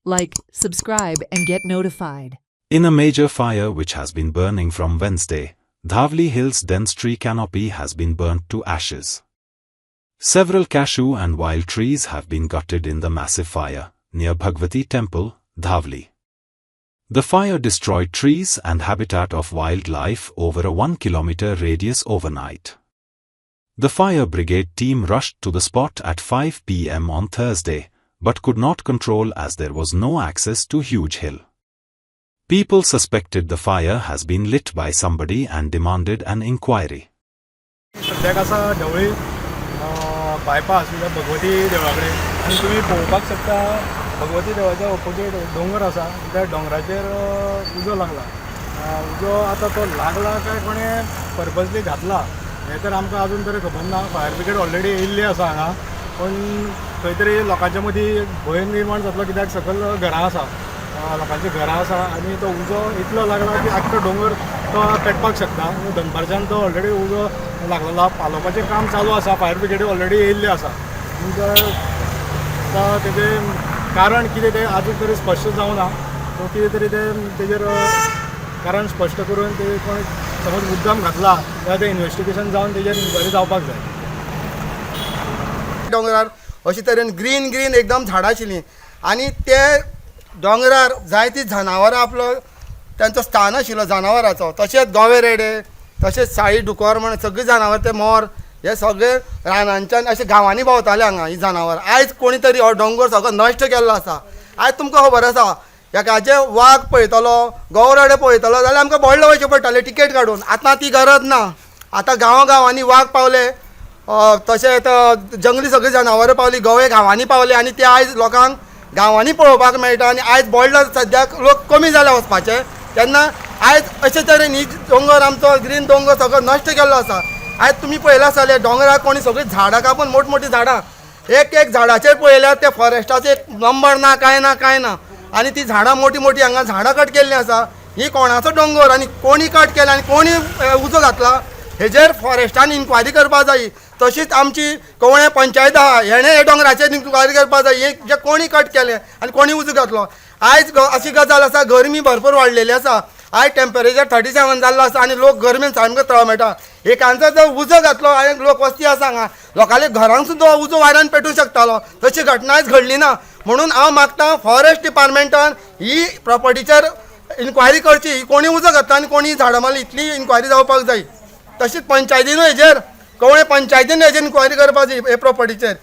Like, subscribe and get notified. In a major fire which has been burning from Wednesday, Dhavli Hills' dense tree canopy has been burnt to ashes. Several cashew and wild trees have been gutted in the massive fire near Bhagwati Temple, Dhavli. The fire destroyed trees and habitat of wildlife over a 1-kilometer radius overnight. The fire brigade team rushed to the spot at 5 p.m. on Thursday, but could not control as there was no access to Huge Hill. People suspected the fire has been lit by somebody and demanded an inquiry. Bypass म्हणजे भगवती देवळा कडेन आनी तुमी पळोवपाक शकता भगवती देवळाच्या opposite डोंगर आसा त्या डोंगराचेर उजो लागला. उजो आतां तो लागला काय कोणें पर्पजली घातला हें तर आमकां अजून तरी खबर ना. फायर ब्रिगेड ऑलरेडी येयल्ली आसा हांगा, पण खंय तरी लोकांच्या मदीं भंय निर्माण जातलो कित्याक सकयल घरां आसा, लोकांची घरां आसा आनी तो उजो इतलो लागला की आख्खो डोंगर तो पेटपाक शकता. दनपारच्यान तो ऑलरेडी उजो लागलेला, पालोवपाचें काम चालू आसा. फायर ब्रिगेडी ऑलरेडी येयल्ली आसा. तेजें कारण कितें तें आजून तरी स्पश्ट जावना. सो कितें तरी तेजेर कारण स्पश्ट करून ते कोण समज मुद्दाम घातला जाल्यार तें इन्वेस्टिगेशन जावन तेजेर इन्क्वायरी जावपाक जाय. डोंगरार अशे तरेन ग्रीन ग्रीन एकदम झाडां आशिल्लीं आनी ते डोंगरार जायतीं जनावरां आपलो तांचो स्थान आशिल्लो जनावरांचो. तशेंच गोवे रेडे, तशेंच साळी डुकोर म्हण सगळीं जनावर ते मोर हे सगळे रानांच्यान अशे गांवांनी भोंवताले हांगा ही जनावर. आयज कोणी तरी हो डोंगर सगळो नश्ट केल्लो आसा. आयज तुमकां खबर आसा एकाचे वाघ पळयतलो, गवरेडे पळयतलो जाल्यार आमकां बोडले वयचे पडटाले टिकेट काडून. आतां ती गरज ना. आतां गांवांनी वाघ पावले, तशेंच जंगली सगळीं जनावरां पावली, गवे गांवांनी पावले आनी ते आयज लोकांक गांवांनी पळोवपाक मेळटा. आनी आयज बोडलो सद्याक लोक कमी जाले वचपाचे. तेन्ना आयज अशे तरेन ही दोंगर आमचो ग्रीन दोंगर सगळो नश्ट केल्लो आसा. आयज तुमी पळयलां आसतलें डोंगरार कोणी सगळीं झाडां कापून मोठमोठीं झाडां एक झाडाचेर पळयल्यार ते फॉरेस्टाचो एक नंबर ना कांय ना. आनी ती झाडां मोठी मोठी हांगा झाडां कट केल्लीं आसा. ही कोणाचो डोंगर आनी कोणी कट केला आनी कोणी उजो घातला हेजेर फॉरेस्टान इन्क्वायरी करपाक जाय. तशीच आमची कवळें पंचायत आहा हेणें हे डोंगराचेर इन्क्वायरी करपाक जाय हे जे कोणी कट केलें आनी कोणी उजो घातलो. आयज अशी गजाल आसा गरमी भरपूर वाडलेली आसा. आयज टेम्परेचर 37 जाल्लो आसा आनी लोक गरमेन सामको तळमळटा. एकांचो जर उजो घातलो आनी लोक वस्ती आसा हांगा लोकांच्या घरांक सुद्दां उजो वाऱ्यान पेटूंक शकतालो. तशी घटना आयज घडली ना. म्हणून हांव मागतां फॉरेस्ट डिपार्टमेंटान ही प्रॉपर्टीचेर इन्क्वायरी करची. ही कोणी उजो घातला आनी कोणी झाडां मारली इतली इन्क्वायरी जावपाक जाय. तशीच पंचायतीनूय हेजेर कवळें पंचायतीन हेजेर इन्क्वायरी करपाक जाय हे प्रॉपर्टीचेर.